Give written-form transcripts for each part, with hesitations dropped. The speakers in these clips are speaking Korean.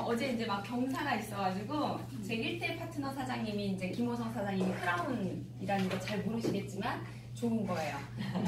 어제 이제 막 경사가 있어가지고 제 1대 파트너 사장님이 이제 김호성 사장님이 크라운이라는 거 잘 모르시겠지만 좋은 거예요.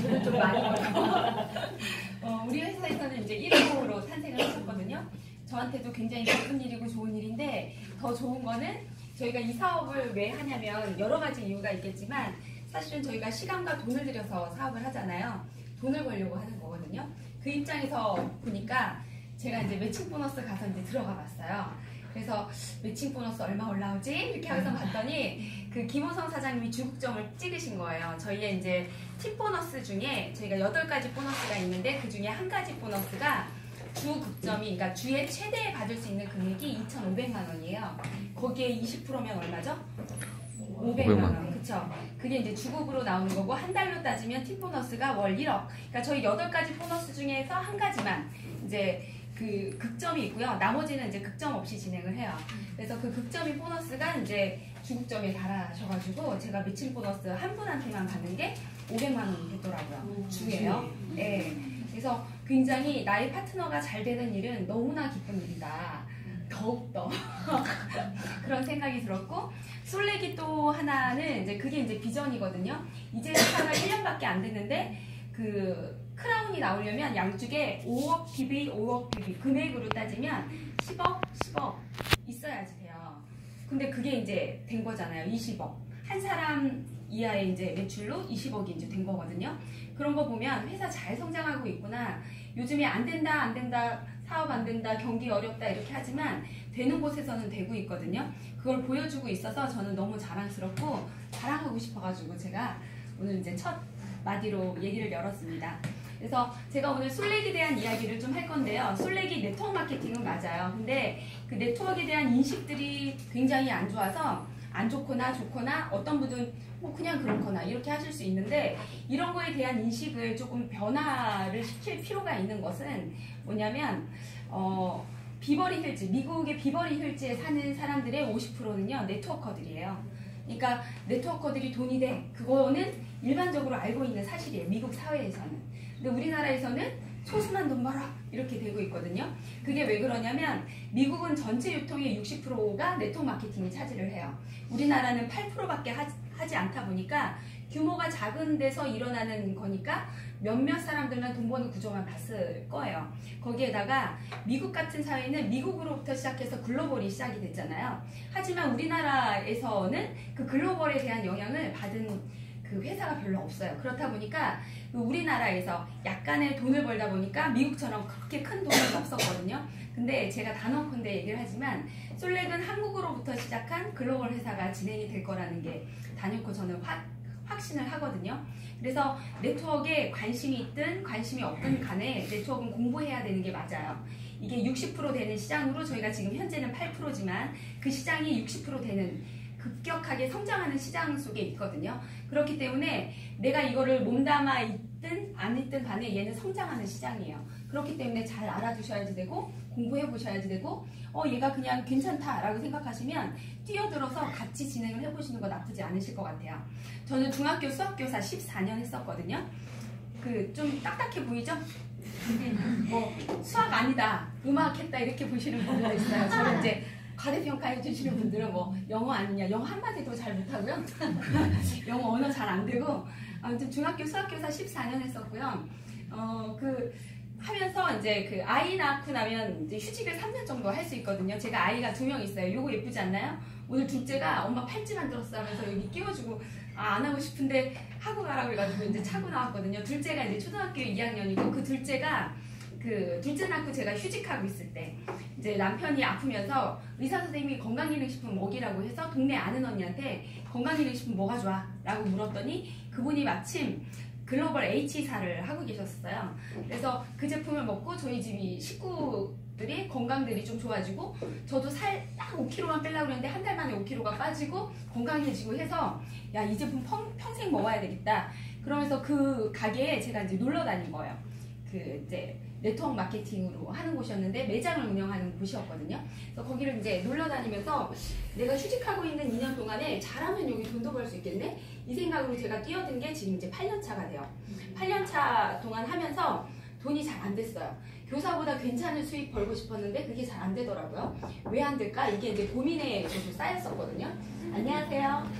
돈을 좀 많이 벌고 우리 회사에서는 이제 1호로 탄생을 하셨거든요. 저한테도 굉장히 기쁜 일이고 좋은 일인데 더 좋은 거는 저희가 이 사업을 왜 하냐면 여러 가지 이유가 있겠지만 사실은 저희가 시간과 돈을 들여서 사업을 하잖아요. 돈을 벌려고 하는 거거든요. 그 입장에서 보니까 제가 이제 매칭 보너스 가서 이제 들어가 봤어요. 그래서 매칭 보너스 얼마 올라오지? 이렇게 하면서 봤더니 그 김호성 사장님이 주국점을 찍으신 거예요. 저희의 이제 팁 보너스 중에 저희가 8가지 보너스가 있는데 그 중에 한 가지 보너스가 주국점이, 그러니까 주에 최대 받을 수 있는 금액이 2,500만 원이에요. 거기에 20%면 얼마죠? 500만 원. 그쵸? 그게 이제 주국으로 나오는 거고, 한 달로 따지면 팁 보너스가 월 1억. 그러니까 저희 8가지 보너스 중에서 한 가지만 이제 그 극점이 있고요. 나머지는 이제 극점 없이 진행을 해요. 그래서 그 극점이 보너스가 이제 주국점에 달하셔가지고 제가 매칭 보너스 한 분한테만 받는 게 500만 원이 되더라고요. 주예요. 네. 그래서 굉장히 나의 파트너가 잘 되는 일은 너무나 기쁜 일이다. 더욱더 그런 생각이 들었고, 솔레기 또 하나는 이제 그게 이제 비전이거든요. 이제 회사가 1년밖에 안 됐는데 그 크라운이 나오려면 양쪽에 5억 PB, 5억 PB 금액으로 따지면 10억, 10억 있어야지 돼요. 근데 그게 이제 된 거잖아요. 20억. 한 사람 이하의 이제 매출로 20억이 이제 된 거거든요. 그런 거 보면 회사 잘 성장하고 있구나. 요즘에 안 된다, 안 된다, 사업 안 된다, 경기 어렵다 이렇게 하지만 되는 곳에서는 되고 있거든요. 그걸 보여주고 있어서 저는 너무 자랑스럽고 자랑하고 싶어가지고 제가 오늘 이제 첫 마디로 얘기를 열었습니다. 그래서 제가 오늘 솔렉에 대한 이야기를 좀 할 건데요. 솔렉이 네트워크 마케팅은 맞아요. 근데 그 네트워크에 대한 인식들이 굉장히 안 좋아서 안 좋거나 좋거나 어떤 분은 뭐 그냥 그렇거나 이렇게 하실 수 있는데, 이런 거에 대한 인식을 조금 변화를 시킬 필요가 있는 것은 뭐냐면 비버리 힐즈, 미국의 비버리 힐즈에 사는 사람들의 50%는요 네트워커들이에요. 그러니까 네트워커들이 돈이 돼, 그거는 일반적으로 알고 있는 사실이에요. 미국 사회에서는. 근데 우리나라에서는 소수만 돈 벌어 이렇게 되고 있거든요. 그게 왜 그러냐면 미국은 전체 유통의 60%가 네트워크 마케팅이 차지를 해요. 우리나라는 8%밖에 하지 않다 보니까 규모가 작은 데서 일어나는 거니까 몇몇 사람들만 돈 버는 구조만 봤을 거예요. 거기에다가 미국 같은 사회는 미국으로부터 시작해서 글로벌이 시작이 됐잖아요. 하지만 우리나라에서는 그 글로벌에 대한 영향을 받은 그 회사가 별로 없어요. 그렇다 보니까 우리나라에서 약간의 돈을 벌다 보니까 미국처럼 그렇게 큰 돈은 없었거든요. 근데 제가 단언컨대 얘기를 하지만 솔렉은 한국으로부터 시작한 글로벌 회사가 진행이 될 거라는 게 단연코 저는 확신을 하거든요. 그래서 네트워크에 관심이 있든 관심이 없든 간에 네트워크는 공부해야 되는 게 맞아요. 이게 60% 되는 시장으로 저희가 지금 현재는 8%지만 그 시장이 60% 되는 급격하게 성장하는 시장 속에 있거든요. 그렇기 때문에 내가 이거를 몸담아 있든 안 있든 간에 얘는 성장하는 시장이에요. 그렇기 때문에 잘 알아두셔야지 되고 공부해 보셔야지 되고, 얘가 그냥 괜찮다라고 생각하시면 뛰어들어서 같이 진행을 해보시는 거 나쁘지 않으실 것 같아요. 저는 중학교 수학교사 14년 했었거든요. 그 좀 딱딱해 보이죠? 뭐 수학 아니다, 음악 했다 이렇게 보시는 분들 있어요. 저는 이제 과대평가해 주시는 분들은 뭐 영어 아니냐, 영어 한마디도 잘 못하고요. 영어 언어 잘 안 되고, 아무튼 중학교 수학교사 14년 했었고요. 하면서 이제 그 아이 낳고 나면 이제 휴직을 3년 정도 할 수 있거든요. 제가 아이가 2명 있어요. 요거 예쁘지 않나요? 오늘 둘째가 엄마 팔찌 만들었어 하면서 여기 끼워주고, 안 하고 싶은데 하고 가라고 해가지고 이제 차고 나왔거든요. 둘째가 이제 초등학교 2학년이고 그 둘째가 둘째 낳고 제가 휴직하고 있을 때 이제 남편이 아프면서 의사 선생님이 건강기능식품 먹이라고 해서 동네 아는 언니한테 건강기능식품 뭐가 좋아? 라고 물었더니 그분이 마침 글로벌 H사를 하고 계셨어요. 그래서 그 제품을 먹고 저희 집이 식구들이 건강들이 좀 좋아지고, 저도 살 딱 5kg만 빼려고 그랬는데 한 달 만에 5kg가 빠지고 건강해지고 해서 야, 이 제품 평생 먹어야 되겠다. 그러면서 그 가게에 제가 이제 놀러 다닌 거예요. 이제 네트워크 마케팅으로 하는 곳이었는데 매장을 운영하는 곳이었거든요. 그래서 거기를 이제 놀러 다니면서 내가 휴직하고 있는 2년 동안에 잘하면 여기 돈도 벌 수 있겠네? 이 생각으로 제가 뛰어든 게 지금 이제 8년 차가 돼요. 8년 차 동안 하면서 돈이 잘 안 됐어요. 교사보다 괜찮은 수익 벌고 싶었는데 그게 잘 안 되더라고요. 왜 안 될까? 이게 이제 고민에 저도 쌓였었거든요. 안녕하세요.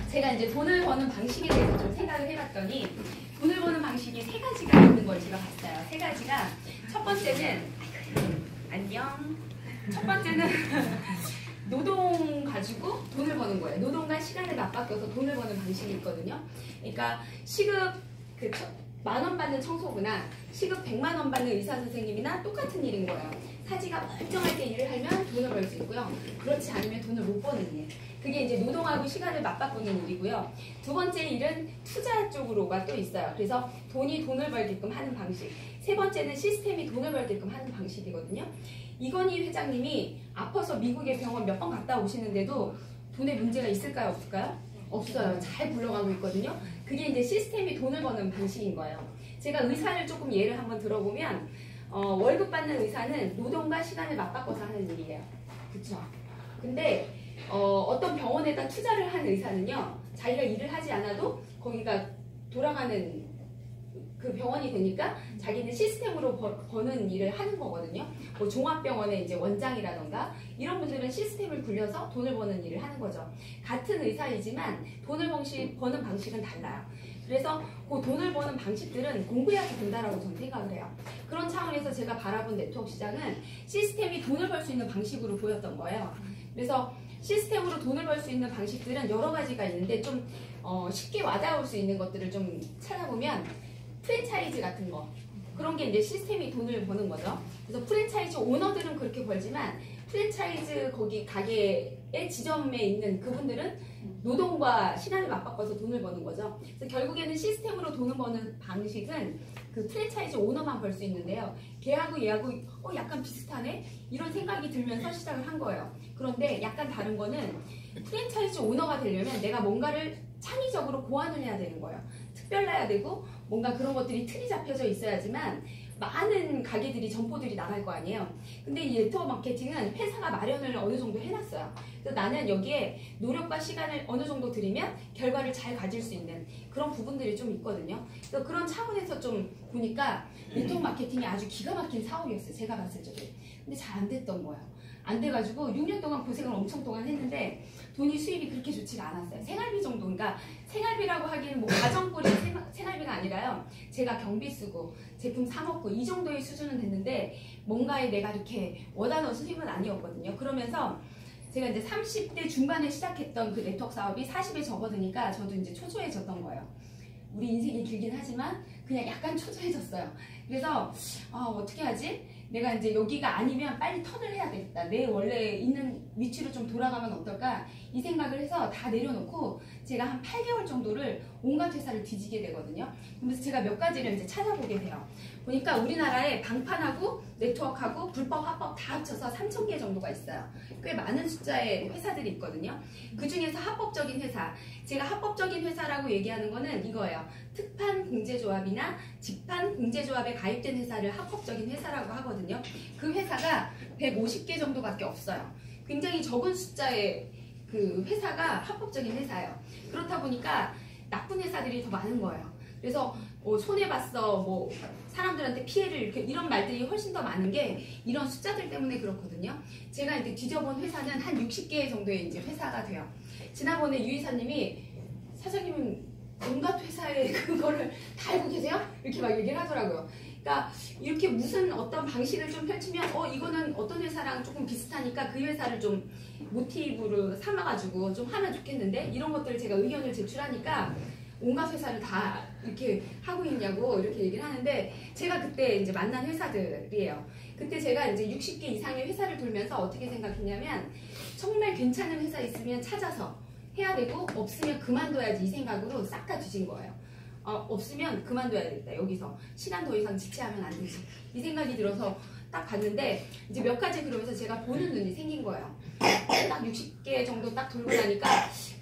제가 이제 돈을 버는 방식에 대해서 좀 생각을 해봤더니 돈을 버는 방식이 세 가지가 있는 걸 제가 봤어요. 세 가지가 첫 번째는 안녕. 첫 번째는 노동 가지고 돈을 버는 거예요. 노동과 시간을 맞바꿔서 돈을 버는 방식이 있거든요. 그러니까 시급 10,000원 받는 청소부나 시급 100만 원 받는 의사 선생님이나 똑같은 일인 거예요. 사지가 멀쩡하게 일을 하면 돈을 벌 수 있고요. 그렇지 않으면 돈을 못 버는 일. 그게 이제 노동하고 시간을 맞바꾸는 일이고요. 두 번째 일은 투자 쪽으로가 또 있어요. 그래서 돈이 돈을 벌게끔 하는 방식. 세 번째는 시스템이 돈을 벌게끔 하는 방식이거든요. 이건희 회장님이 아파서 미국의 병원 몇 번 갔다 오시는데도 돈에 문제가 있을까요? 없을까요? 없어요. 잘 굴러가고 있거든요. 그게 이제 시스템이 돈을 버는 방식인 거예요. 제가 의사를 조금 예를 한번 들어보면 월급 받는 의사는 노동과 시간을 맞바꿔서 하는 일이에요. 그쵸? 근데 어떤 병원에다 투자를 한 의사는요. 자기가 일을 하지 않아도 거기가 돌아가는 그 병원이 되니까 자기는 시스템으로 버는 일을 하는 거거든요. 뭐 종합병원의 이제 원장이라던가 이런 분들은 시스템을 굴려서 돈을 버는 일을 하는 거죠. 같은 의사이지만 돈을 버는 방식은 달라요. 그래서 그 돈을 버는 방식들은 공부해야지 된다라고 저는 생각을 해요. 그런 차원에서 제가 바라본 네트워크 시장은 시스템이 돈을 벌 수 있는 방식으로 보였던 거예요. 그래서 시스템으로 돈을 벌 수 있는 방식들은 여러 가지가 있는데 좀 쉽게 와닿을 수 있는 것들을 좀 찾아보면 프랜차이즈 같은 거 그런 게 이제 시스템이 돈을 버는 거죠. 그래서 프랜차이즈 오너들은 그렇게 벌지만 프랜차이즈 거기 가게의 지점에 있는 그분들은 노동과 시간을 맞바꿔서 돈을 버는 거죠. 그래서 결국에는 시스템으로 돈을 버는 방식은 그 프랜차이즈 오너만 벌 수 있는데요. 걔하고 얘하고 약간 비슷하네? 이런 생각이 들면서 시작을 한 거예요. 그런데 약간 다른 거는 프랜차이즈 오너가 되려면 내가 뭔가를 창의적으로 고안을 해야 되는 거예요. 특별해야 되고 뭔가 그런 것들이 틀이 잡혀져 있어야지만 많은 가게들이 점포들이 나갈 거 아니에요. 근데 이 네트워크 마케팅은 회사가 마련을 어느 정도 해놨어요. 그래서 나는 여기에 노력과 시간을 어느 정도 들이면 결과를 잘 가질 수 있는 그런 부분들이 좀 있거든요. 그래서 그런 차원에서 좀 보니까 네트워크 마케팅이 아주 기가 막힌 사업이었어요. 제가 봤을 적에. 근데 잘 안 됐던 거예요. 안 돼가지고 6년 동안 고생을 엄청 동안 했는데 돈이 수입이 그렇게 좋지가 않았어요. 생활비 정도, 그러니까 생활비라고 하기에는 뭐 가정벌이 생활비가 아니라요. 제가 경비 쓰고 제품 사 먹고 이 정도의 수준은 됐는데 뭔가에 내가 이렇게 원하는 수입은 아니었거든요. 그러면서 제가 이제 30대 중반에 시작했던 그 네트워크 사업이 40에 접어드니까 저도 이제 초조해졌던 거예요. 우리 인생이 길긴 하지만 그냥 약간 초조해졌어요. 그래서 어떻게 하지? 내가 이제 여기가 아니면 빨리 턴을 해야 되겠다. 내 원래 있는 위치로 좀 돌아가면 어떨까? 이 생각을 해서 다 내려놓고 제가 한 8개월 정도를 온갖 회사를 뒤지게 되거든요. 그래서 제가 몇 가지를 이제 찾아보게 돼요. 보니까 우리나라에 방판하고 네트워크하고 불법 합법 다 합쳐서 3,000개 정도가 있어요. 꽤 많은 숫자의 회사들이 있거든요. 그 중에서 합법적인 회사, 제가 합법적인 회사라고 얘기하는 거는 이거예요. 특판 공제조합이나 직판 공제조합에 가입된 회사를 합법적인 회사라고 하거든요. 그 회사가 150개 정도밖에 없어요. 굉장히 적은 숫자의 그 회사가 합법적인 회사예요. 그렇다 보니까 나쁜 회사들이 더 많은 거예요. 그래서 손해봤어, 뭐 사람들한테 피해를 이런 말들이 훨씬 더 많은 게 이런 숫자들 때문에 그렇거든요. 제가 이제 뒤져본 회사는 한 60개 정도의 이제 회사가 돼요. 지난번에 유 이사님이 사장님은 온갖 회사에 그거를 다 알고 계세요? 이렇게 막 얘기를 하더라고요. 그러니까 이렇게 무슨 어떤 방식을 좀 펼치면 이거는 어떤 회사랑 조금 비슷하니까 그 회사를 좀 모티브로 삼아가지고 좀 하면 좋겠는데 이런 것들을 제가 의견을 제출하니까 온갖 회사를 다 이렇게 하고 있냐고 이렇게 얘기를 하는데 제가 그때 이제 만난 회사들이에요. 그때 제가 이제 60개 이상의 회사를 돌면서 어떻게 생각했냐면 정말 괜찮은 회사 있으면 찾아서 해야 되고 없으면 그만둬야지 이 생각으로 싹 다 뒤진 거예요. 없으면 그만둬야 되겠다. 여기서 시간 더 이상 지체하면 안 되지. 이 생각이 들어서 딱 봤는데 이제 몇 가지 그러면서 제가 보는 눈이 생긴 거예요. 딱 60개 정도 딱 돌고 나니까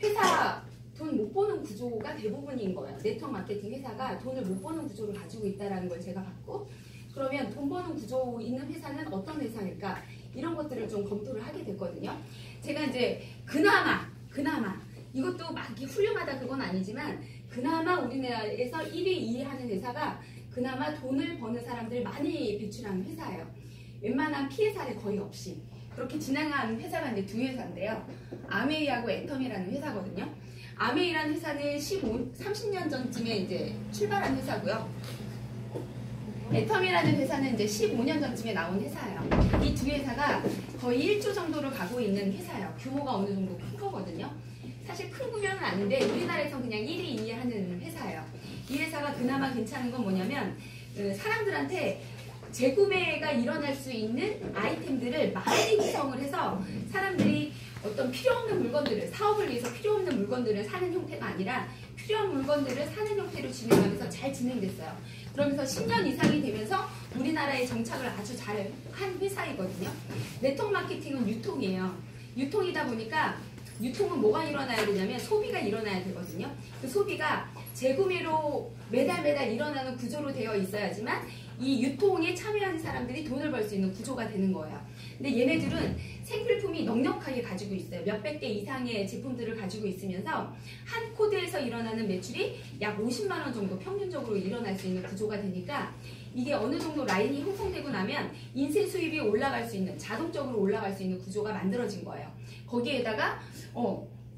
회사 돈 못 버는 구조가 대부분인 거예요. 네트워크 마케팅 회사가 돈을 못 버는 구조를 가지고 있다는 걸 제가 봤고 그러면 돈 버는 구조 있는 회사는 어떤 회사일까? 이런 것들을 좀 검토를 하게 됐거든요. 제가 이제 그나마 이것도 막 훌륭하다 그건 아니지만 그나마 우리나라에서 1위, 2위 하는 회사가 그나마 돈을 버는 사람들 많이 배출하는 회사예요. 웬만한 피해 사례 거의 없이 그렇게 진행한 회사가 이제 두 회사인데요. 아메이하고 애텀이라는 회사거든요. 아메이라는 회사는 30년 전쯤에 이제 출발한 회사고요. 애텀이라는 회사는 이제 15년 전쯤에 나온 회사예요. 이 두 회사가 거의 1조 정도를 가고 있는 회사예요. 규모가 어느 정도 큰 거거든요. 사실 큰 규모는 아닌데 우리나라에선 그냥 1위, 2위 하는 회사예요. 이 회사가 그나마 괜찮은 건 뭐냐면 사람들한테 재구매가 일어날 수 있는 아이템들을 많이 구성을 해서 사람들이 어떤 필요 없는 물건들을 사업을 위해서 필요 없는 물건들을 사는 형태가 아니라 필요한 물건들을 사는 형태로 진행하면서 잘 진행됐어요. 그러면서 10년 이상이 되면서 우리나라에 정착을 아주 잘 한 회사이거든요. 네트워크 마케팅은 유통이에요. 유통이다 보니까 유통은 뭐가 일어나야 되냐면 소비가 일어나야 되거든요. 그 소비가 재구매로 매달 일어나는 구조로 되어 있어야지만 이 유통에 참여하는 사람들이 돈을 벌 수 있는 구조가 되는 거예요. 근데 얘네들은 생필품이 넉넉하게 가지고 있어요. 몇백 개 이상의 제품들을 가지고 있으면서 한 코드에서 일어나는 매출이 약 50만 원 정도 평균적으로 일어날 수 있는 구조가 되니까 이게 어느 정도 라인이 형성되고 나면 인쇄 수입이 올라갈 수 있는, 자동적으로 올라갈 수 있는 구조가 만들어진 거예요. 거기에다가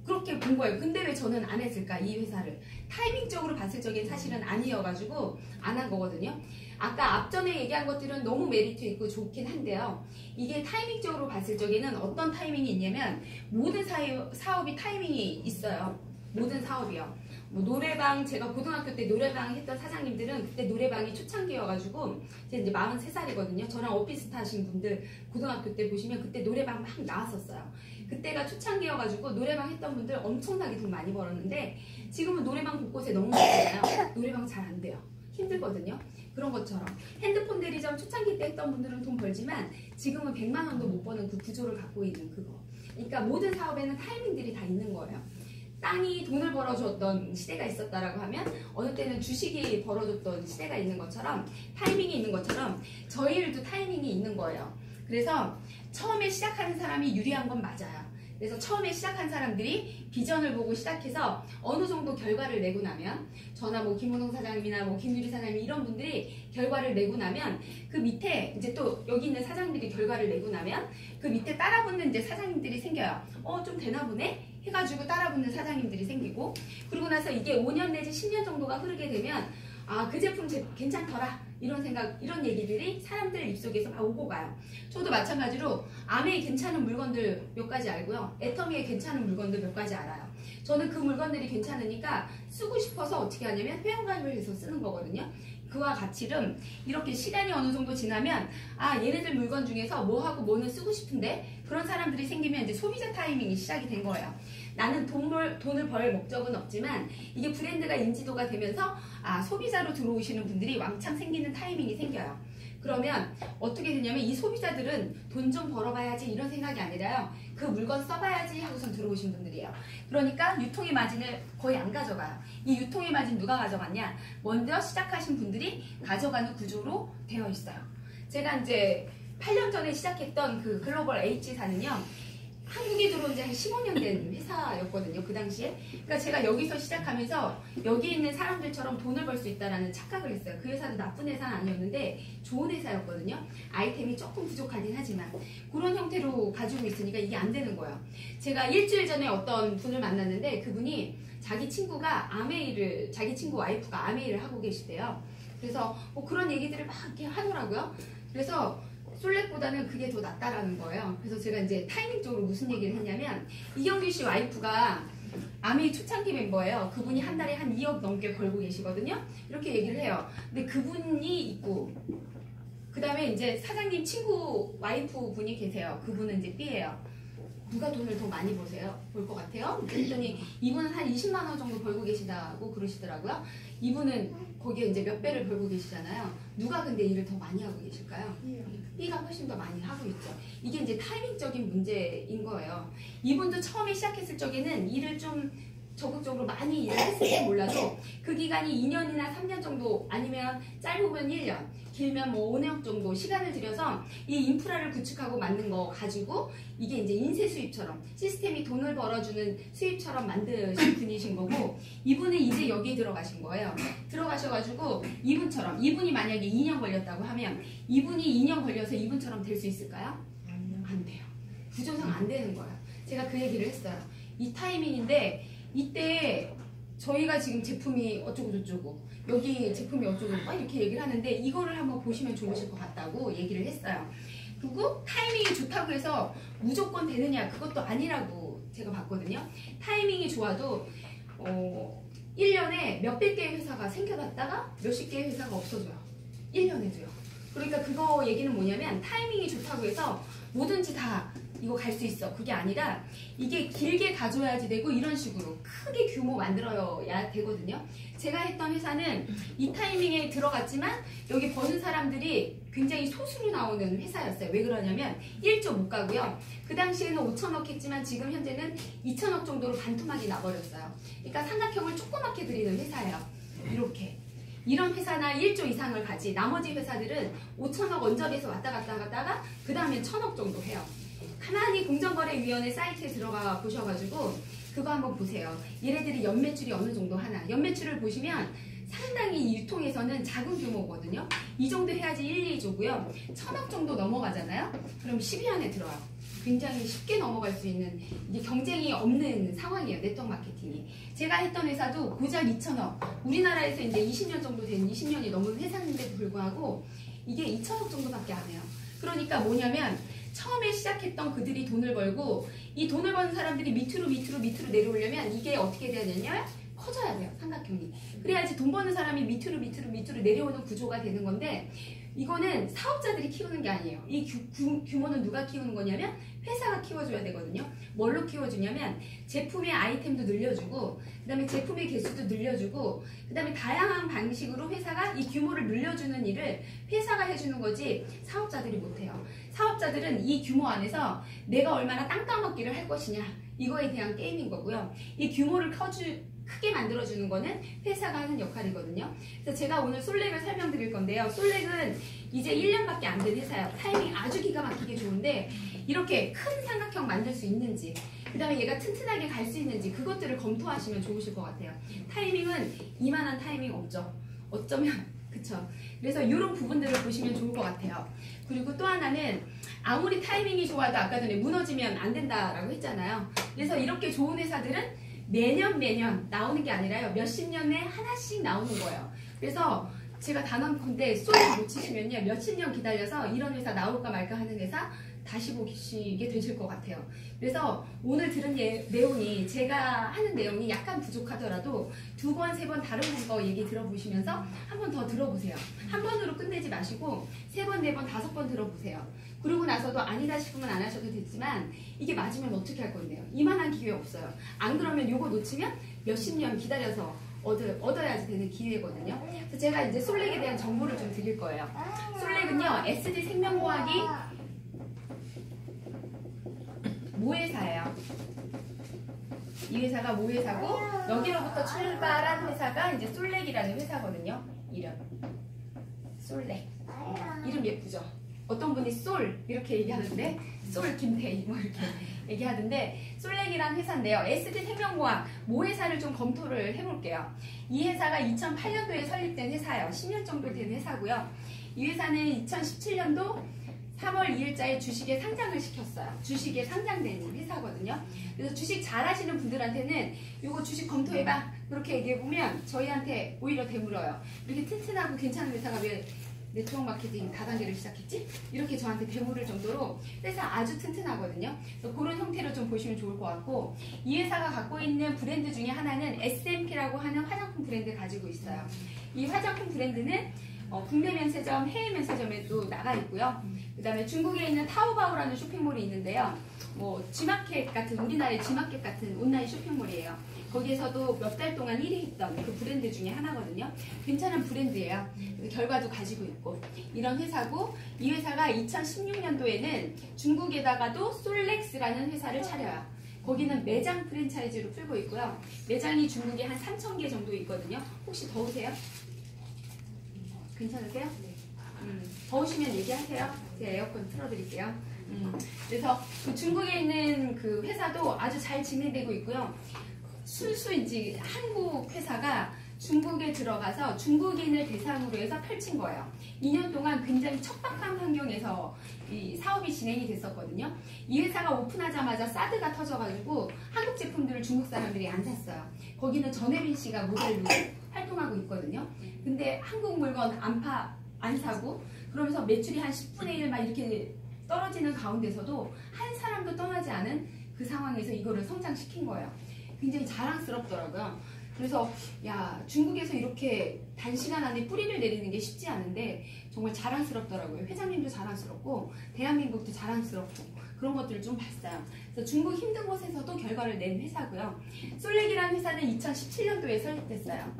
그렇게 본 거예요. 근데 왜 저는 안 했을까, 이 회사를. 타이밍적으로 봤을 적엔 사실은 아니어가지고 안 한 거거든요. 아까 앞전에 얘기한 것들은 너무 메리트 있고 좋긴 한데요. 이게 타이밍적으로 봤을 적에는 어떤 타이밍이 있냐면 모든 사업이 타이밍이 있어요. 모든 사업이요. 뭐 노래방, 제가 고등학교 때 노래방 했던 사장님들은 그때 노래방이 초창기여가지고 제가 이제 43살이거든요. 저랑 오피스타 하신 분들 고등학교 때 보시면 그때 노래방 막 나왔었어요. 그때가 초창기여가지고 노래방 했던 분들 엄청나게 돈 많이 벌었는데 지금은 노래방 곳곳에 너무 많잖아요. 노래방 잘 안 돼요. 힘들거든요. 그런 것처럼 핸드폰 대리점 초창기 때 했던 분들은 돈 벌지만 지금은 100만 원도 못 버는 그 구조를 갖고 있는 그거. 그러니까 모든 사업에는 타이밍들이 다 있는 거예요. 땅이 돈을 벌어줬던 시대가 있었다라고 하면 어느 때는 주식이 벌어줬던 시대가 있는 것처럼 타이밍이 있는 것처럼 저희 일도 타이밍이 있는 거예요. 그래서 처음에 시작하는 사람이 유리한 건 맞아요. 그래서 처음에 시작한 사람들이 비전을 보고 시작해서 어느 정도 결과를 내고 나면 저나 뭐 김은홍 사장님이나 뭐 김유리 사장님 이런 분들이 결과를 내고 나면 그 밑에 이제 또 여기 있는 사장님들이 결과를 내고 나면 그 밑에 따라붙는 이제 사장님들이 생겨요. 좀 되나 보네? 해가지고 따라붙는 사장님들이 생기고 그러고 나서 이게 5년 내지 10년 정도가 흐르게 되면 그 제품 괜찮더라 이런 생각, 이런 얘기들이 사람들 입속에서 막 오고 가요. 저도 마찬가지로 아메이 괜찮은 물건들 몇 가지 알고요. 애터미에 괜찮은 물건들 몇 가지 알아요. 저는 그 물건들이 괜찮으니까 쓰고 싶어서 어떻게 하냐면 회원가입을 해서 쓰는 거거든요. 그와 같이는 이렇게 시간이 어느 정도 지나면 얘네들 물건 중에서 뭐하고 뭐는 쓰고 싶은데 그런 사람들이 생기면 이제 소비자 타이밍이 시작이 된 거예요. 나는 돈을 벌 목적은 없지만 이게 브랜드가 인지도가 되면서 소비자로 들어오시는 분들이 왕창 생기는 타이밍이 생겨요. 그러면 어떻게 되냐면 이 소비자들은 돈 좀 벌어봐야지 이런 생각이 아니라요. 그 물건 써봐야지 하고선 들어오신 분들이에요. 그러니까 유통의 마진을 거의 안 가져가요. 이 유통의 마진 누가 가져갔냐? 먼저 시작하신 분들이 가져가는 구조로 되어 있어요. 제가 이제 8년 전에 시작했던 그 글로벌 H사는요. 한국에 들어온 지 한 15년 된 회사였거든요. 그 당시에. 그러니까 제가 여기서 시작하면서 여기 있는 사람들처럼 돈을 벌 수 있다는 착각을 했어요. 그 회사도 나쁜 회사는 아니었는데 좋은 회사였거든요. 아이템이 조금 부족하긴 하지만 그런 형태로 가지고 있으니까 이게 안 되는 거예요. 제가 일주일 전에 어떤 분을 만났는데 그분이 자기 친구가 자기 친구 와이프가 아메이를 하고 계시대요. 그래서 그런 얘기들을 막 이렇게 하더라고요. 그래서 솔렉보다는 그게 더 낫다라는 거예요. 그래서 제가 이제 타이밍적으로 무슨 얘기를 했냐면 이경규 씨 와이프가 아메이 초창기 멤버예요. 그분이 한 달에 한 2억 넘게 벌고 계시거든요. 이렇게 얘기를 해요. 근데 그분이 있고 그 다음에 이제 사장님 친구 와이프 분이 계세요. 그분은 이제 B예요. 누가 돈을 더 많이 볼 것 같아요? 그랬더니 이분은 한 20만 원 정도 벌고 계시다고 그러시더라고요. 이분은 거기에 이제 몇 배를 벌고 계시잖아요. 누가 근데 일을 더 많이 하고 계실까요? B가 훨씬 더 많이 하고 있죠. 이게 이제 타이밍적인 문제인 거예요. 이분도 처음에 시작했을 적에는 일을 좀 적극적으로 많이 일을 했을지 몰라도 그 기간이 2년이나 3년 정도 아니면 짧으면 1년 길면 뭐 5년 정도 시간을 들여서 이 인프라를 구축하고 만든 거 가지고 이게 이제 인쇄 수입처럼 시스템이 돈을 벌어주는 수입처럼 만드신 분이신 거고, 이분은 이제 여기에 들어가신 거예요. 들어가셔가지고 이분이 만약에 2년 걸렸다고 하면 이분이 2년 걸려서 이분처럼 될 수 있을까요? 안 돼요. 구조상 안 되는 거예요. 제가 그 얘기를 했어요. 이 타이밍인데 이때 저희가 지금 제품이 어쩌고 저쩌고 여기 제품이 어쩌고 막 이렇게 얘기를 하는데 이거를 한번 보시면 좋으실 것 같다고 얘기를 했어요. 그리고 타이밍이 좋다고 해서 무조건 되느냐, 그것도 아니라고 제가 봤거든요. 타이밍이 좋아도 1년에 몇백 개의 회사가 생겨났다가 몇십 개의 회사가 없어져요. 1년에도요. 그러니까 그거 얘기는 뭐냐면 타이밍이 좋다고 해서 뭐든지 다 이거 갈 수 있어, 그게 아니라 이게 길게 가져야지 되고 이런 식으로 크게 규모 만들어야 되거든요. 제가 했던 회사는 이 타이밍에 들어갔지만 여기 버는 사람들이 굉장히 소수로 나오는 회사였어요. 왜 그러냐면 1조 못 가고요. 그 당시에는 5천억 했지만 지금 현재는 2천억 정도로 반토막이 나버렸어요. 그러니까 삼각형을 조그맣게 그리는 회사예요. 이렇게. 이런 회사나 1조 이상을 가지, 나머지 회사들은 5천억 언저리에서 왔다 갔다 하다가 그 다음에 1천억 정도 해요. 가만히 공정거래위원회 사이트에 들어가 보셔가지고 그거 한번 보세요. 얘네들이 연매출이 어느 정도 하나. 연매출을 보시면 상당히 유통에서는 작은 규모거든요. 이 정도 해야지 1, 2조고요. 1천억 정도 넘어가잖아요. 그럼 10위 안에 들어와요. 굉장히 쉽게 넘어갈 수 있는, 이게 경쟁이 없는 상황이에요. 네트워크 마케팅이. 제가 했던 회사도 고작 2천억. 우리나라에서 이제 20년 정도 된, 20년이 넘은 회사인데도 불구하고 이게 2천억 정도밖에 안 해요. 그러니까 뭐냐면 처음에 시작했던 그들이 돈을 벌고 이 돈을 버는 사람들이 밑으로 내려오려면 이게 어떻게 돼야 되냐면 커져야 돼요. 삼각형이. 그래야지 돈 버는 사람이 밑으로 내려오는 구조가 되는 건데, 이거는 사업자들이 키우는 게 아니에요. 이 규모는 누가 키우는 거냐면 회사가 키워줘야 되거든요. 뭘로 키워주냐면 제품의 아이템도 늘려주고, 그 다음에 제품의 개수도 늘려주고, 그 다음에 다양한 방식으로 회사가 이 규모를 늘려주는 일을 회사가 해주는 거지 사업자들이 못해요. 사업자들은 이 규모 안에서 내가 얼마나 땅 따먹기를 할 것이냐, 이거에 대한 게임인 거고요. 이 규모를 크게 만들어주는 거는 회사가 하는 역할이거든요. 그래서 제가 오늘 솔렉을 설명드릴 건데요. 솔렉은 이제 1년밖에 안 된 회사예요. 타이밍 아주 기가 막히게 좋은데 이렇게 큰 삼각형 만들 수 있는지, 그 다음에 얘가 튼튼하게 갈 수 있는지 그것들을 검토하시면 좋으실 것 같아요. 타이밍은 이만한 타이밍 없죠. 어쩌면 그쵸. 그래서 이런 부분들을 보시면 좋을 것 같아요. 그리고 또 하나는 아무리 타이밍이 좋아도 아까 전에 무너지면 안 된다라고 했잖아요. 그래서 이렇게 좋은 회사들은 매년 나오는 게 아니라요. 몇십 년에 하나씩 나오는 거예요. 그래서 제가 단언컨대 솔렉 놓치시면요. 몇십 년 기다려서 이런 회사 나올까 말까 하는 회사 다시 보시게 되실 것 같아요. 그래서 오늘 들은 내용이, 제가 하는 내용이 약간 부족하더라도 2번, 3번 다른 분 거 얘기 들어보시면서 한 번 더 들어보세요. 한 번으로 끝내지 마시고 3번, 4번, 5번 들어보세요. 그러고 나서도 아니다 싶으면 안 하셔도 되지만 이게 맞으면 어떻게 할 건데요? 이만한 기회 없어요. 안 그러면 요거 놓치면 몇십 년 기다려서 얻어야지 되는 기회거든요. 그래서 제가 이제 솔렉에 대한 정보를 좀 드릴 거예요. 솔렉은요, SD 생명과학이 모회사예요. 이 회사가 모회사고 여기로부터 출발한 회사가 이제 솔렉이라는 회사거든요. 이름 솔렉. 이름 예쁘죠? 어떤 분이 솔 이렇게 얘기하는데 솔 김태희 뭐 이렇게 얘기하던데, 솔렉이란 회사인데요. SD 생명과학 모회사를 좀 검토를 해볼게요. 이 회사가 2008년도에 설립된 회사예요. 10년 정도 된 회사고요. 이 회사는 2017년도 3월 2일자에 주식에 상장을 시켰어요. 주식에 상장된 회사거든요. 그래서 주식 잘 하시는 분들한테는 이거 주식 검토해봐 그렇게 얘기해보면 저희한테 오히려 되물어요. 이렇게 튼튼하고 괜찮은 회사가 왜 네트워크 마케팅 다단계를 시작했지? 이렇게 저한테 되물을 정도로 회사 아주 튼튼하거든요. 그래서 그런 형태로 좀 보시면 좋을 것 같고, 이 회사가 갖고 있는 브랜드 중에 하나는 SMP라고 하는 화장품 브랜드를 가지고 있어요. 이 화장품 브랜드는 국내 면세점, 해외 면세점에도 나가 있고요. 그 다음에 중국에 있는 타오바오라는 쇼핑몰이 있는데요. 뭐 G마켓 같은, 우리나라의 G마켓 같은 온라인 쇼핑몰이에요. 거기에서도 몇 달 동안 1위 했던 그 브랜드 중에 하나거든요. 괜찮은 브랜드예요. 결과도 가지고 있고 이런 회사고, 이 회사가 2016년도에는 중국에다가도 솔렉스라는 회사를 차려요. 거기는 매장 프랜차이즈로 풀고 있고요. 매장이 중국에 한 3,000개 정도 있거든요. 혹시 더우세요? 괜찮으세요? 더우시면 얘기하세요. 제가 에어컨 틀어드릴게요. 그래서 그 중국에 있는 그 회사도 아주 잘 진행되고 있고요. 순수 이제 한국 회사가 중국에 들어가서 중국인을 대상으로 해서 펼친 거예요. 2년 동안 굉장히 척박한 환경에서 이 사업이 진행이 됐었거든요. 이 회사가 오픈하자마자 사드가 터져가지고 한국 제품들을 중국 사람들이 안 샀어요. 거기는 전혜빈 씨가 모델로 활동하고 있거든요. 근데 한국 물건 안 사고 그러면서 매출이 한 10분의 1 막 이렇게 떨어지는 가운데서도 한 사람도 떠나지 않은 그 상황에서 이거를 성장시킨 거예요. 굉장히 자랑스럽더라고요. 그래서 야, 중국에서 이렇게 단시간 안에 뿌리를 내리는 게 쉽지 않은데 정말 자랑스럽더라고요. 회장님도 자랑스럽고 대한민국도 자랑스럽고 그런 것들을 좀 봤어요. 그래서 중국 힘든 곳에서도 결과를 낸 회사고요. 솔렉이라는 회사는 2017년도에 설립됐어요.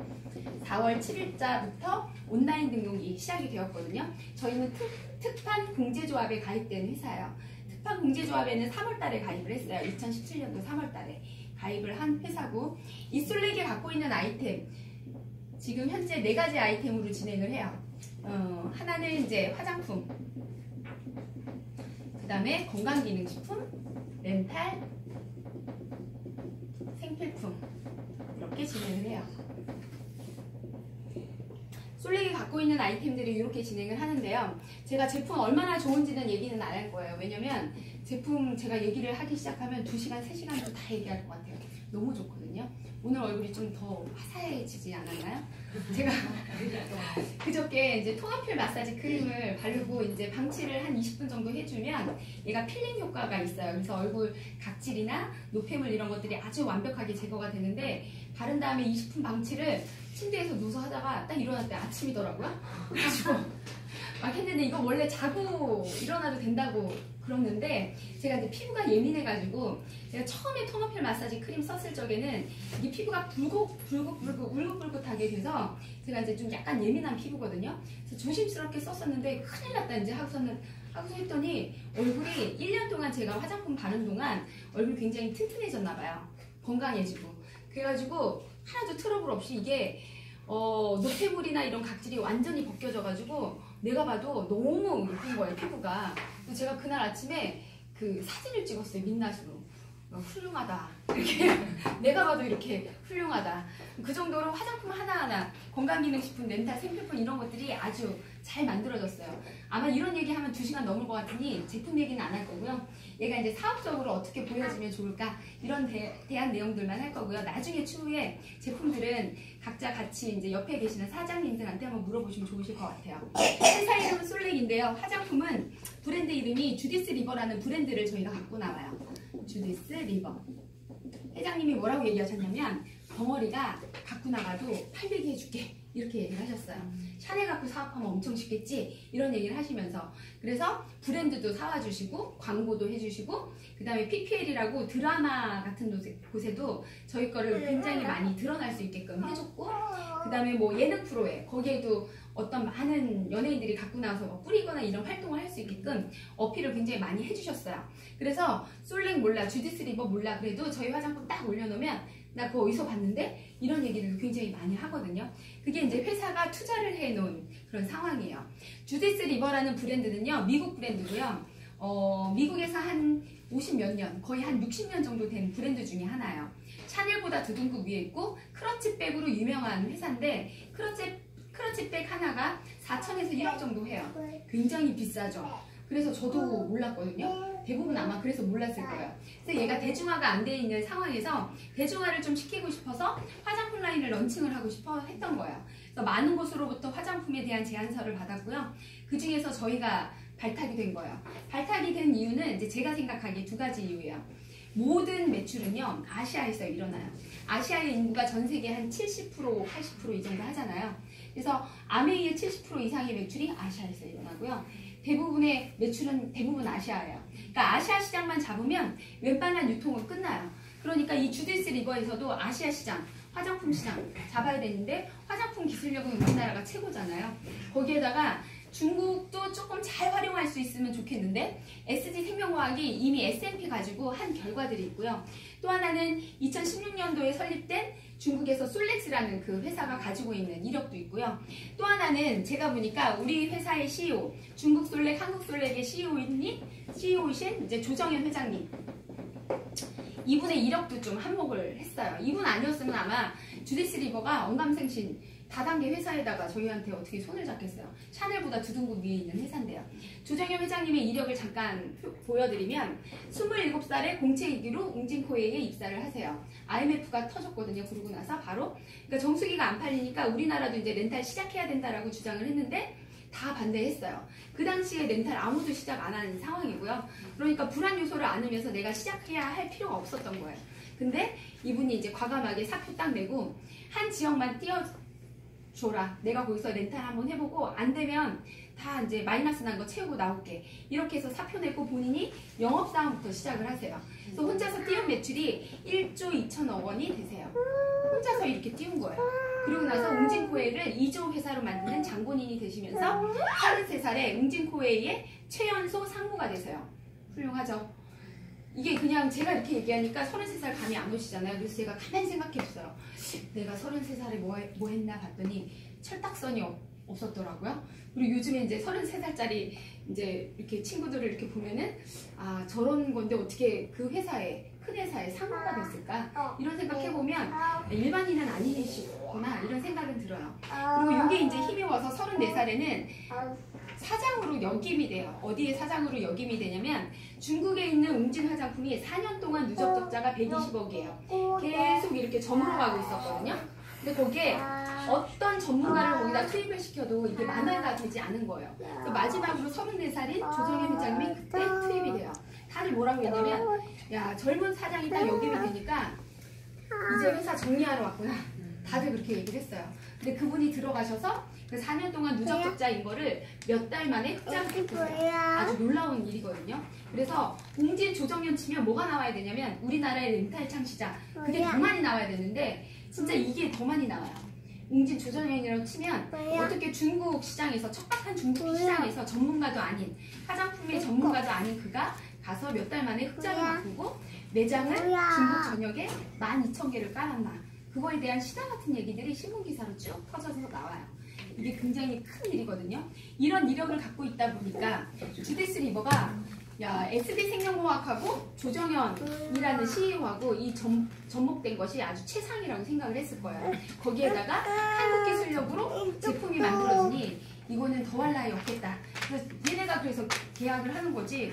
4월 7일자부터 온라인 등록이 시작이 되었거든요. 저희는 특판 공제조합에 가입된 회사예요. 특판 공제조합에는 3월달에 가입을 했어요. 2017년도 3월달에 가입을 한 회사고, 이 솔렉이 갖고 있는 아이템 지금 현재 4가지 아이템으로 진행을 해요. 하나는 이제 화장품, 그 다음에 건강기능식품, 렌탈, 생필품 이렇게 진행을 해요. 솔렉이 갖고 있는 아이템들이 이렇게 진행을 하는데요. 제가 제품 얼마나 좋은지는 얘기는 안 할 거예요. 왜냐면 제품 제가 얘기를 하기 시작하면 2시간, 3시간도 다 얘기할 것 같아요. 너무 좋거든요. 오늘 얼굴이 좀 더 화사해지지 않았나요? 제가 그저께 이제 통합필 마사지 크림을 바르고 이제 방치를 한 20분 정도 해주면 얘가 필링 효과가 있어요. 그래서 얼굴 각질이나 노폐물 이런 것들이 아주 완벽하게 제거가 되는데, 바른 다음에 20분 방치를 침대에서 누워서 하다가 딱 일어났더니 아침이더라고요. 그래가지고 막 했는데, 이거 원래 자고 일어나도 된다고 그러는데 제가 이제 피부가 예민해가지고, 제가 처음에 톤어필 마사지 크림 썼을 적에는 이게 피부가 울긋불긋하게 돼서 제가 이제 좀 약간 예민한 피부거든요. 그래서 조심스럽게 썼었는데 큰일 났다 이제 하고서 했더니 얼굴이 1년 동안 제가 화장품 바른 동안 얼굴이 굉장히 튼튼해졌나봐요. 건강해지고. 그래가지고 하나도 트러블 없이 이게 노폐물이나 이런 각질이 완전히 벗겨져가지고 내가 봐도 너무 예쁜 거예요, 피부가. 그래서 제가 그날 아침에 그 사진을 찍었어요, 민낯으로. 훌륭하다. 이렇게 내가 봐도 이렇게 훌륭하다. 그 정도로 화장품 하나하나, 건강기능식품, 렌탈, 생필품 이런 것들이 아주 잘 만들어졌어요. 아마 이런 얘기하면 2시간 넘을 것 같으니 제품 얘기는 안 할 거고요. 얘가 이제 사업적으로 어떻게 보여지면 좋을까 이런 대한 내용들만 할 거고요. 나중에 추후에 제품들은 각자 같이 이제 옆에 계시는 사장님들한테 한번 물어보시면 좋으실 것 같아요. 회사 이름은 솔렉인데요. 화장품은 브랜드 이름이 주디스 리버라는 브랜드를 저희가 갖고 나와요. 주디스 리버. 회장님이 뭐라고 얘기하셨냐면, 덩어리가 갖고 나가도 팔리게 해줄게 이렇게 얘기를 하셨어요. 샤넬 갖고 사업하면 엄청 쉽겠지 이런 얘기를 하시면서, 그래서 브랜드도 사와주시고 광고도 해주시고, 그 다음에 PPL이라고 드라마 같은 곳에도 저희 거를 굉장히 많이 드러날 수 있게끔 해줬고, 그 다음에 뭐 예능 프로에 거기에도 어떤 많은 연예인들이 갖고 나와서 뭐 뿌리거나 이런 활동을 할 수 있게끔 어필을 굉장히 많이 해주셨어요. 그래서 솔렉 몰라, 주디스 리버 몰라, 그래도 저희 화장품 딱 올려놓으면 나 그거 어디서 봤는데? 이런 얘기를 굉장히 많이 하거든요. 그게 이제 회사가 투자를 해놓은 그런 상황이에요. 주디스 리버라는 브랜드는요, 미국 브랜드고요. 미국에서 한 50몇 년, 거의 한 60년 정도 된 브랜드 중에 하나예요. 샤넬보다 두 등급 위에 있고 크러치백으로 유명한 회사인데, 크러치백 하나가 4천에서 1억 정도 해요. 굉장히 비싸죠. 그래서 저도 몰랐거든요. 대부분 아마 그래서 몰랐을 거예요. 그래서 얘가 대중화가 안 돼 있는 상황에서 대중화를 좀 시키고 싶어서 화장품 라인을 런칭을 하고 싶어 했던 거예요. 그래서 많은 곳으로부터 화장품에 대한 제안서를 받았고요. 그 중에서 저희가 발탁이 된 거예요. 발탁이 된 이유는 이제 제가 생각하기에 2가지 이유예요. 모든 매출은요, 아시아에서 일어나요. 아시아의 인구가 전 세계 한 70%, 80% 이 정도 하잖아요. 그래서 아메이의 70% 이상의 매출이 아시아에서 일어나고요. 대부분의 매출은 대부분 아시아예요. 그러니까 아시아 시장만 잡으면 웬만한 유통은 끝나요. 그러니까 이 주디스 리버에서도 아시아 시장, 화장품 시장 잡아야 되는데, 화장품 기술력은 우리나라가 최고잖아요. 거기에다가 중국도 조금 잘 활용할 수 있으면 좋겠는데 SG 생명과학이 이미 S&P 가지고 한 결과들이 있고요. 또 하나는 2016년도에 설립된 중국에서 솔렉스라는 그 회사가 가지고 있는 이력도 있고요. 또 하나는 제가 보니까 우리 회사의 CEO, 중국 솔렉, 한국 솔렉의 CEO이신 이제 조정현 회장님, 이분의 이력도 좀 한몫을 했어요. 이분 아니었으면 아마 주디스 리버가 언감생신 다단계 회사에다가 저희한테 어떻게 손을 잡겠어요. 샤넬보다 두 등급 위에 있는 회사인데요. 조정현 회장님의 이력을 잠깐 보여드리면 27살에 공채이기로 웅진코웨이에 입사를 하세요. IMF가 터졌거든요. 그러고 나서 바로 그러니까 정수기가 안 팔리니까 우리나라도 이제 렌탈 시작해야 된다라고 주장을 했는데 다 반대했어요. 그 당시에 렌탈 아무도 시작 안 하는 상황이고요. 그러니까 불안 요소를 안으면서 내가 시작해야 할 필요가 없었던 거예요. 근데 이분이 이제 과감하게 사표 딱 내고 한 지역만 띄워줘라. 내가 거기서 렌탈 한번 해보고 안 되면 다 이제 마이너스 난 거 채우고 나올게. 이렇게 해서 사표 내고 본인이 영업사원부터 시작을 하세요. 그래서 혼자서 띄운 매출이 1조 2천억 원이 되세요. 혼자서 이렇게 띄운 거예요. 그리고 나서 웅진코웨이를 2조 회사로 만드는 장본인이 되시면서 33살에 웅진코웨이의 최연소 상무가 되세요. 훌륭하죠? 이게 그냥 제가 이렇게 얘기하니까 33살 감이 안 오시잖아요. 그래서 제가 가만히 생각해봤어요. 내가 33살에 뭐 했나 봤더니 철딱선이 없었더라고요. 그리고 요즘에 이제 33살짜리 이제 이렇게 친구들을 이렇게 보면은 아 저런 건데 어떻게 그 회사에 큰 회사에 상무가 됐을까 이런 생각해보면 일반인은 아니시구나 이런 생각은 들어요. 그리고 이게 이제 힘이 와서 34살에는 사장으로 역임이 돼요. 어디에 사장으로 역임이 되냐면 중국에 있는 웅진 화장품이 4년 동안 누적 적자가 120억이에요. 계속 이렇게 저물어가고 있었거든요. 근데 거기에 어떤 전문가를 거기다 투입을 시켜도 이게 만회가 되지 않은 거예요. 그래서 마지막으로 34살인 조정현 회장님이 그때 투입이 돼요. 다들 뭐라고 했냐면 야 젊은 사장이 딱 역임이 되니까 이제 회사 정리하러 왔구나. 다들 그렇게 얘기를 했어요. 근데 그분이 들어가셔서 그 4년 동안 누적 적자인 거를 몇 달 만에 흑자했어요. 아주 놀라운 일이거든요. 그래서 웅진 조정현 치면 뭐가 나와야 되냐면 우리나라의 렌탈 창시자 그게 더 많이 나와야 되는데 진짜 이게 더 많이 나와요. 웅진 조정현이라고 치면 어떻게 중국 시장에서 척박한 중국 시장에서 전문가도 아닌 화장품의 전문가도 아닌 그가 가서 몇 달 만에 흑자를 바꾸고 매장을 중국 전역에 12,000개를 깔았나. 그거에 대한 시다 같은 얘기들이 신문기사로 쭉 퍼져서 나와요. 이게 굉장히 큰 일이거든요. 이런 이력을 갖고 있다 보니까 주디스 리버가 야 SB 생명공학하고 조정현이라는 CEO하고 이 접목된 것이 아주 최상이라고 생각을 했을 거예요. 거기에다가 한국 기술력으로 제품이 만들어지니 이거는 더할 나위 없겠다. 그래서 얘네가 그래서 계약을 하는 거지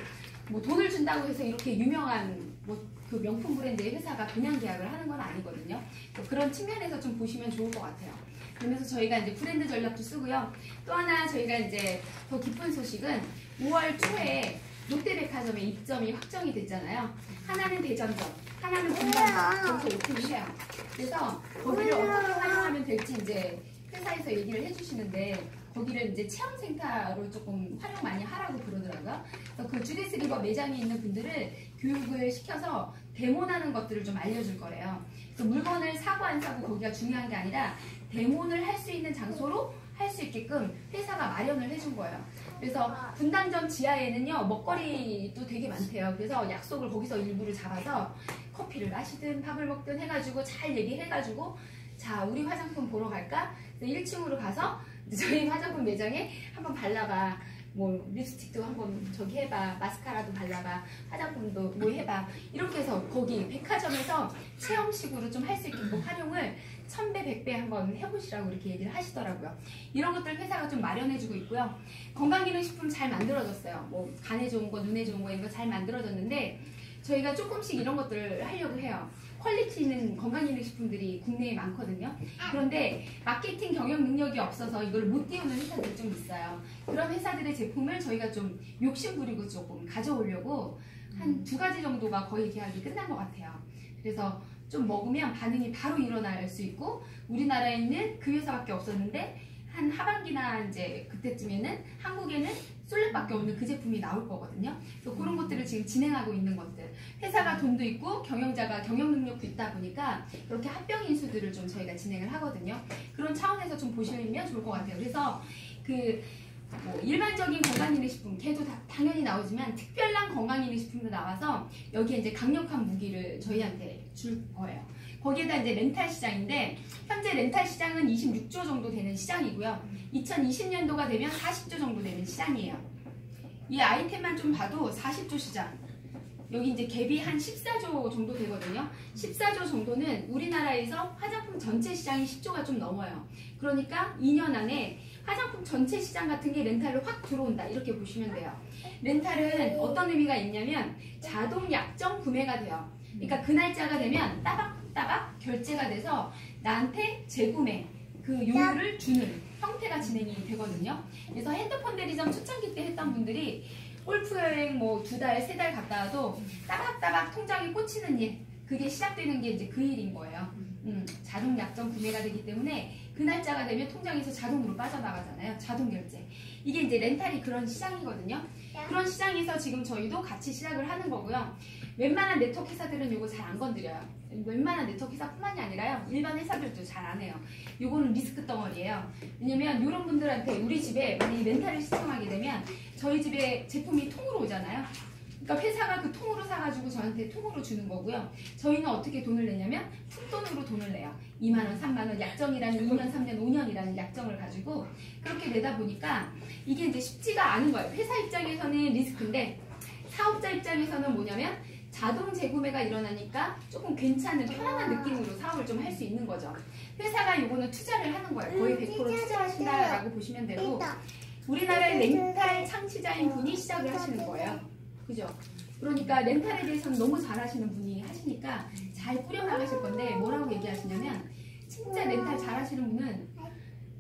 뭐 돈을 준다고 해서 이렇게 유명한 뭐 그 명품 브랜드의 회사가 그냥 계약을 하는 건 아니거든요. 그런 측면에서 좀 보시면 좋을 것 같아요. 그러면서 저희가 이제 브랜드 전략도 쓰고요. 또 하나 저희가 이제 더 기쁜 소식은 5월 초에 롯데백화점에 입점이 확정이 됐잖아요. 하나는 대전점, 하나는 분당점, 거기서 오픈을 해요. 그래서 거기를 어떻게 활용하면 될지 이제 회사에서 얘기를 해주시는데 거기를 이제 체험센터로 조금 활용 많이 하라고 그러더라고요. 그래서 그 주디스 리버 매장에 있는 분들을 교육을 시켜서 데모하는 것들을 좀 알려줄 거래요. 그래서 물건을 사고 안 사고 거기가 중요한 게 아니라 데모를 할 수 있는 장소로 할 수 있게끔 회사가 마련을 해준 거예요. 그래서 분당점 지하에는요 먹거리도 되게 많대요. 그래서 약속을 거기서 일부를 잡아서 커피를 마시든 밥을 먹든 해가지고 잘 얘기해가지고 자 우리 화장품 보러 갈까? 1층으로 가서 저희 화장품 매장에 한번 발라봐. 뭐 립스틱도 한번 저기 해봐. 마스카라도 발라봐. 화장품도 뭐 해봐. 이렇게 해서 거기 백화점에서 체험식으로 좀 할 수 있게끔 활용을 1000배, 100배 한번 해보시라고 이렇게 얘기를 하시더라고요. 이런 것들 회사가 좀 마련해주고 있고요. 건강기능식품 잘 만들어졌어요. 뭐 간에 좋은 거, 눈에 좋은 거 이런 거 잘 만들어졌는데 저희가 조금씩 이런 것들을 하려고 해요. 퀄리티 있는 건강기능식품들이 국내에 많거든요. 그런데 마케팅 경영 능력이 없어서 이걸 못 띄우는 회사들이 좀 있어요. 그런 회사들의 제품을 저희가 좀 욕심부리고 조금 가져오려고 한 2가지 정도가 거의 계약이 끝난 것 같아요. 그래서 좀 먹으면 반응이 바로 일어날 수 있고 우리나라에 있는 그 회사밖에 없었는데 한 하반기나 이제 그때쯤에는 한국에는 솔렉밖에 없는 그 제품이 나올 거거든요. 그래서 그런 것들을 지금 진행하고 있는 것들. 회사가 돈도 있고 경영자가 경영 능력도 있다 보니까 그렇게 합병 인수들을 좀 저희가 진행을 하거든요. 그런 차원에서 좀 보시면 좋을 것 같아요. 그래서 그 뭐 일반적인 건강기능식품 걔도 당연히 나오지만 특별한 건강기능식품도 나와서 여기에 이제 강력한 무기를 저희한테 줄 거예요. 거기에다 이제 렌탈 시장인데 현재 렌탈 시장은 26조 정도 되는 시장이고요. 2020년도가 되면 40조 정도 되는 시장이에요. 이 아이템만 좀 봐도 40조 시장. 여기 이제 갭이 한 14조 정도 되거든요. 14조 정도는 우리나라에서 화장품 전체 시장이 10조가 좀 넘어요. 그러니까 2년 안에 화장품 전체 시장 같은 게 렌탈로 확 들어온다. 이렇게 보시면 돼요. 렌탈은 어떤 의미가 있냐면 자동 약정 구매가 돼요. 그러니까 그 날짜가 되면 따박따박 결제가 돼서 나한테 재구매 그 요율을 주는 형태가 진행이 되거든요. 그래서 핸드폰 대리점 초창기 때 했던 분들이 골프 여행 뭐 2달, 3달 갔다 와도 따박따박 통장에 꽂히는 일, 그게 시작되는 게 이제 그 일인 거예요. 자동 약정 구매가 되기 때문에 그 날짜가 되면 통장에서 자동으로 빠져나가잖아요. 자동 결제. 이게 이제 렌탈이 그런 시장이거든요. 그런 시장에서 지금 저희도 같이 시작을 하는 거고요. 웬만한 네트워크 회사들은 이거 잘 안 건드려요. 웬만한 네트워크 회사뿐만이 아니라요. 일반 회사들도 잘 안 해요. 요거는 리스크 덩어리예요. 왜냐면 이런 분들한테 우리 집에 만약에 렌탈을 신청하게 되면 저희 집에 제품이 통으로 오잖아요. 그러니까 회사가 그 통으로 사가지고 저한테 통으로 주는 거고요. 저희는 어떻게 돈을 내냐면 푼돈으로 돈을 내요. 2만원, 3만원, 약정이라는 2년, 3년, 5년이라는 약정을 가지고 그렇게 내다 보니까 이게 이제 쉽지가 않은 거예요. 회사 입장에서는 리스크인데 사업자 입장에서는 뭐냐면 자동 재구매가 일어나니까 조금 괜찮은 편안한 느낌으로 사업을 좀 할 수 있는 거죠. 회사가 요거는 투자를 하는 거예요. 거의 100% 투자하신다라고 보시면 되고 우리나라의 렌탈 창시자인 분이 시작을 하시는 거예요. 그죠? 그러니까 렌탈에 대해서는 너무 잘하시는 분이 하시니까 잘 꾸려나가실 건데 뭐라고 얘기하시냐면 진짜 렌탈 잘하시는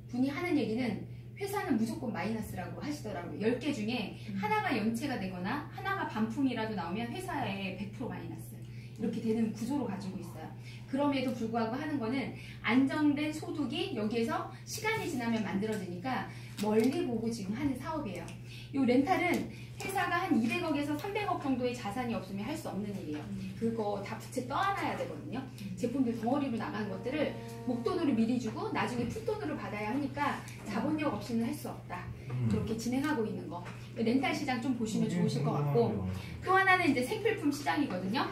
분이 하는 얘기는 회사는 무조건 마이너스라고 하시더라고요. 10개 중에 하나가 연체가 되거나 하나가 반품이라도 나오면 회사에 100% 마이너스 이렇게 되는 구조로 가지고 있어요. 그럼에도 불구하고 하는 거는 안정된 소득이 여기에서 시간이 지나면 만들어지니까 멀리 보고 지금 하는 사업이에요. 이 렌탈은 회사가 한 200억에서 300억 정도의 자산이 없으면 할 수 없는 일이에요. 그거 다 부채 떠안아야 되거든요. 제품들 덩어리로 나가는 것들을 목돈으로 미리 주고 나중에 푼돈으로 받아야 하니까 자본력 없이는 할 수 없다. 그렇게 진행하고 있는 거. 렌탈 시장 좀 보시면 좋으실 것 같고 또 하나는 이제 생필품 시장이거든요.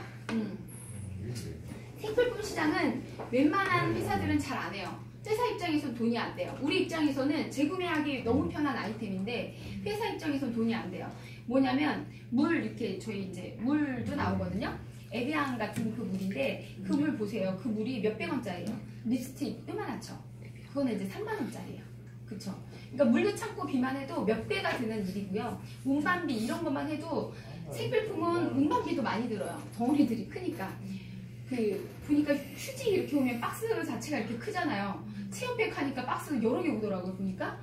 생필품 시장은 웬만한 회사들은 잘 안 해요. 회사 입장에서는 돈이 안 돼요. 우리 입장에서는 재구매하기 너무 편한 아이템인데 회사 입장에서는 돈이 안 돼요. 뭐냐면 물 이렇게 저희 이제 물도 나오거든요. 에비앙 같은 그 물인데 그 물 보세요. 그 물이 몇백 원짜리예요. 립스틱 요만하죠. 그거는 이제 3만 원짜리예요. 그쵸? 그러니까 물도 참고 비만 해도 몇 배가 드는 일이고요. 운반비 이런 것만 해도 생필품은 운반비도 많이 들어요. 덩어리들이 크니까. 보니까 휴지 이렇게 오면 박스 자체가 이렇게 크잖아요. 체험백 하니까 박스 여러 개 오더라고요. 보니까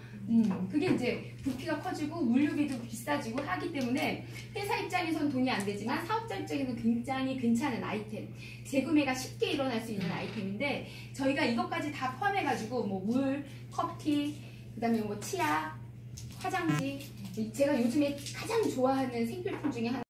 그게 이제 부피가 커지고 물류비도 비싸지고 하기 때문에 회사 입장에선 돈이 안 되지만 사업자 입장에서는 굉장히 괜찮은 아이템, 재구매가 쉽게 일어날 수 있는 아이템인데 저희가 이것까지 다 포함해가지고 뭐 물, 커피, 그 다음에 뭐 치약, 화장지, 제가 요즘에 가장 좋아하는 생필품 중에 하나